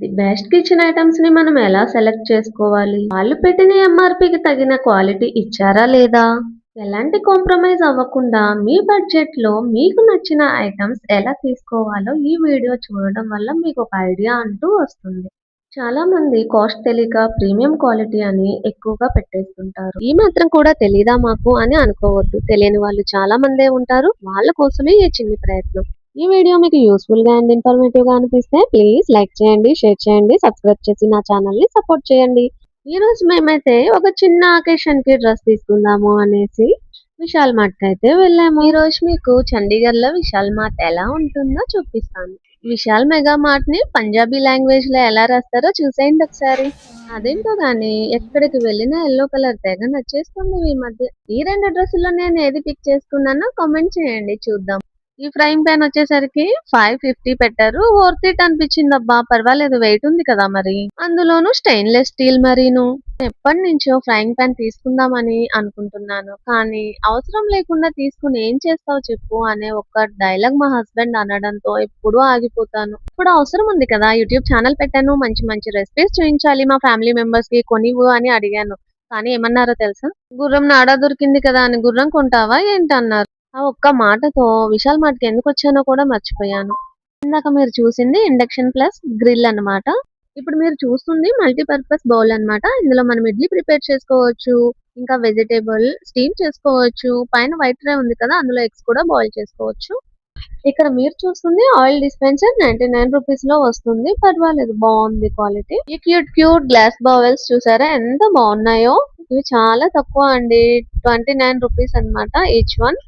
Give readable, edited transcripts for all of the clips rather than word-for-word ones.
The best kitchen items ని మనం ఎలా సెలెక్ట్ చేసుకోవాలి? వాళ్ళు పెట్టిన ఎంఆర్‌పికి తగిన క్వాలిటీ ఇచ్చారా లేదా? ఎలాంటి కాంప్రమైజ్ అవ్వకుండా మీ బడ్జెట్‌లో మీకు నచ్చిన ఐటమ్స్ ఎలా తీసుకోవాలో ఈ వీడియో చూడడం వల్ల మీకు ఒక ఐడియా అంటూ వస్తుంది. చాలా మంది కాస్ట్ తెలియక ప్రీమియం క్వాలిటీ అని ఎక్కువగా పెట్టేస్తుంటారు. ఈ మాత్రం కూడా తెలీదా మాకు అని అనుకోవద్దు. తెలియని వాళ్ళు చాలా మందే ఉంటారు. వాళ్ళ కోసమే ఈ చిన్ని ప్రయత్నం. ఈ వీడియో మీకు యూస్ఫుల్ గా అండ్ ఇన్ఫర్మేటివ్ గా అనిపిస్తే ప్లీజ్ లైక్ చేయండి, షేర్ చేయండి, సబ్స్క్రైబ్ చేసి నా ఛానల్ ని సపోర్ట్ చేయండి. ఈ రోజు మేమైతే ఒక చిన్న అకేషన్ కి డ్రెస్ తీసుకుందాము అనేసి విశాల్ మార్ట్ కి అయితే వెళ్ళాము. ఈ రోజు మీకు చండీగఢ్ లో విశాల్ మార్ట్ ఎలా ఉంటుందో చూపిస్తాను. విశాల్ మెగా మార్ట్ ని పంజాబీ లాంగ్వేజ్ లో ఎలా రాస్తారో చూసేయండి ఒకసారి. అదేంటో గానీ ఎక్కడికి వెళ్ళినా ఎల్లో కలర్ తెగ నచ్చేస్తుంది ఈ మధ్య. ఈ రెండు డ్రెస్సుల్లో నేను ఏది పిక్ చేసుకున్నానో కామెంట్ చేయండి చూద్దాం. ఈ ఫ్రైయింగ్ పాన్ వచ్చేసరికి 550 పెట్టారు. వర్త్ ఇట్ అనిపించిందబ్బా, పర్వాలేదు, వెయిట్ ఉంది కదా మరి. అందులోనూ స్టెయిన్లెస్ స్టీల్ మరీను. ఎప్పటి నుంచో ఫ్రైయింగ్ పాన్ తీసుకుందామని అనుకుంటున్నాను, కానీ అవసరం లేకుండా తీసుకుని ఏం చేస్తావు చెప్పు అనే ఒక డైలాగ్ మా హస్బెండ్ అనడంతో ఎప్పుడూ ఆగిపోతాను. ఇప్పుడు అవసరం ఉంది కదా, యూట్యూబ్ ఛానల్ పెట్టాను, మంచి మంచి రెసిపీస్ చూపించాలి మా ఫ్యామిలీ మెంబర్స్ కి, కొనివ్వు అని అడిగాను. కానీ ఏమన్నారో తెలుసా? గుర్రం నాడా దొరికింది కదా అని గుర్రం కొంటావా ఏంటన్నారు. ఆ ఒక్క మాటతో విశాల్ మార్ట్‌కి ఎందుకొచ్చానో కూడా మర్చిపోయాను. ఇందాక మీరు చూసింది ఇండక్షన్ ప్లస్ గ్రిల్ అన్నమాట. ఇప్పుడు మీరు చూస్తుంది మల్టీపర్పస్ బౌల్ అన్నమాట. ఇందులో మనం ఇడ్లీ ప్రిపేర్ చేసుకోవచ్చు. ఇంకా వెజిటేబుల్ స్టీమ్ చేసుకోవచ్చు. పైన వైట్ ట్రే ఉంది కదా, అందులో ఎగ్స్ కూడా బాయిల్ చేసుకోవచ్చు. ఇక్కడ మీరు చూస్తుంది ఆయిల్ డిస్పెన్సర్ 99 రూపీస్ లో వస్తుంది. పర్వాలేదు, బాగుంది క్వాలిటీ. ఈ క్యూట్ క్యూట్ గ్లాస్ బౌల్స్ చూసారా ఎంత బాగున్నాయో. ఇవి చాలా తక్కువ అండి, 29 రూపీస్ అన్నమాట ఈచ్ వన్.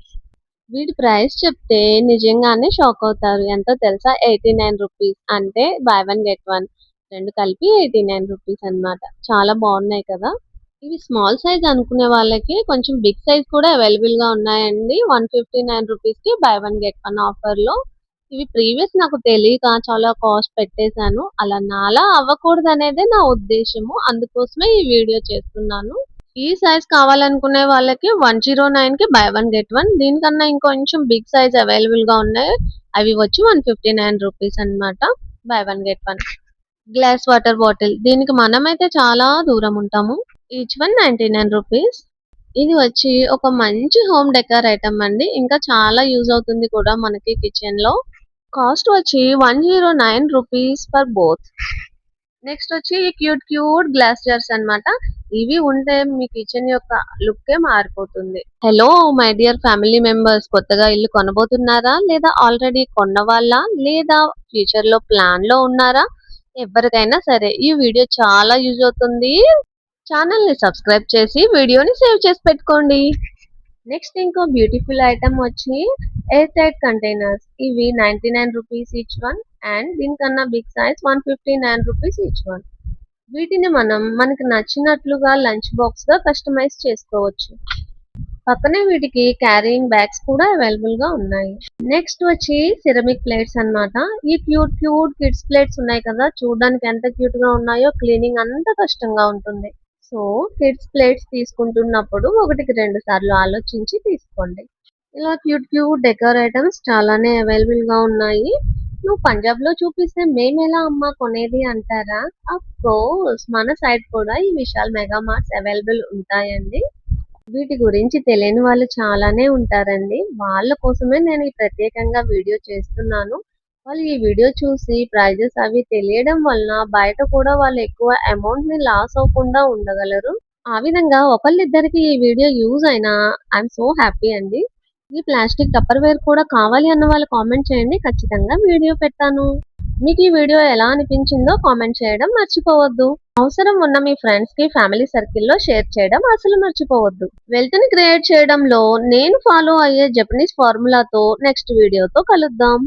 వీటి ప్రైస్ చెప్తే నిజంగానే షాక్ అవుతారు. ఎంతో తెలుసా? 89 రూపీస్. అంటే బై వన్ గెట్ వన్, రెండు కలిపి 89 రూపీస్ అన్నమాట. చాలా బాగున్నాయి కదా. ఇవి స్మాల్ సైజ్ అనుకునే వాళ్ళకి కొంచెం బిగ్ సైజ్ కూడా అవైలబుల్ గా ఉన్నాయండి. 159 రూపీస్ కి by one get one offer లో. ఇవి ప్రీవియస్ నాకు తెలియక చాలా కాస్ట్ పెట్టేశాను. అలా నాలా అవ్వకూడదు అనేదే నా ఉద్దేశము. అందుకోసమే ఈ వీడియో చేస్తున్నాను. ఈ సైజ్ కావాలనుకునే వాళ్ళకి 109 కి బై వన్ గెట్ వన్. దీనికన్నా ఇంకొంచెం బిగ్ సైజ్ అవైలబుల్ గా ఉన్నాయి. అవి వచ్చి 159 రూపీస్ అన్నమాట. By one get one. Glass water bottle, దీనికి మనమైతే చాలా దూరం ఉంటాము. Each one 99 rupees. ఇది వచ్చి ఒక మంచి హోమ్ డెకర్ ఐటమ్ అండి. ఇంకా చాలా యూజ్ అవుతుంది కూడా మనకి కిచెన్ లో. కాస్ట్ వచ్చి 109 రూపీస్ ఫర్ బోత్. నెక్స్ట్ వచ్చి ఈ క్యూట్ క్యూట్ గ్లాస్ జార్స్ అన్నమాట. ఇవి ఉంటే మీ కిచెన్ యొక్క లుక్కే మారిపోతుంది. Hello my dear family members, కొత్తగా ఇల్లు కొనబోతున్నారా, లేదా ఆల్రెడీ కొన్న వాళ్ళ, లేదా ఫ్యూచర్ లో ప్లాన్ లో ఉన్నారా? ఎవరికైనా సరే ఈ వీడియో చాలా యూజ్ అవుతుంది. ఛానల్ ని సబ్స్క్రైబ్ చేసి వీడియోని సేవ్ చేసి పెట్టుకోండి. నెక్స్ట్ ఇంకో బ్యూటిఫుల్ ఐటమ్ వచ్చి ఎయిర్ టైట్ కంటైనర్స్. ఇవి 99 రూపీస్ ఈచ్ వన్. అండ్ దీనికన్నా big size 159 rupees each one. వీటిని మనం మనకి నచ్చినట్లుగా లంచ్ బాక్స్ గా కస్టమైజ్ చేసుకోవచ్చు. పక్కనే వీటికి క్యారీయింగ్ బ్యాగ్స్ కూడా అవైలబుల్ గా ఉన్నాయి. నెక్స్ట్ వచ్చి సిరమిక్ ప్లేట్స్ అన్నమాట. ఈ క్యూట్ క్యూట్ కిడ్స్ ప్లేట్స్ ఉన్నాయి కదా, చూడడానికి ఎంత క్యూట్ గా ఉన్నాయో, క్లీనింగ్ అంత కష్టంగా ఉంటుంది. సో కిడ్స్ ప్లేట్స్ తీసుకుంటున్నప్పుడు ఒకటికి రెండు సార్లు ఆలోచించి తీసుకోండి. ఇలా క్యూట్ క్యూట్ డెకర్ ఐటమ్స్ చాలానే అవైలబుల్ గా ఉన్నాయి. నువ్వు పంజాబ్ లో చూపిస్తే మేమెలా అమ్మా కొనేది అంటారా? అఫ్ కోర్స్ మన సైడ్ కూడా ఈ విశాల్ మెగా మార్ట్స్ అవైలబుల్ ఉంటాయండి. వీటి గురించి తెలియని వాళ్ళు చాలానే ఉంటారండి. వాళ్ళ కోసమే నేను ఈ ప్రత్యేకంగా వీడియో చేస్తున్నాను. వాళ్ళు ఈ వీడియో చూసి ప్రైజెస్ అవి తెలియడం వలన బయట కూడా వాళ్ళు ఎక్కువ అమౌంట్ ని లాస్ అవ్వకుండా ఉండగలరు. ఆ విధంగా ఒకళ్ళిద్దరికి ఈ వీడియో యూజ్ అయినా ఐఎమ్ సో హ్యాపీ అండి. ఈ ప్లాస్టిక్ టప్పర్ వేర్ కూడా కావాలి అన్న వాళ్ళు కామెంట్ చేయండి, ఖచ్చితంగా వీడియో పెడతాను. మీకు ఈ వీడియో ఎలా అనిపించిందో కామెంట్ చేయడం మర్చిపోవద్దు. అవసరం ఉన్న మీ ఫ్రెండ్స్ కి, ఫ్యామిలీ సర్కిల్లో షేర్ చేయడం అసలు మర్చిపోవద్దు. వెల్త్ ని క్రియేట్ చేయడంలో నేను ఫాలో అయ్యే జపనీస్ ఫార్ములాతో నెక్స్ట్ వీడియోతో కలుద్దాం.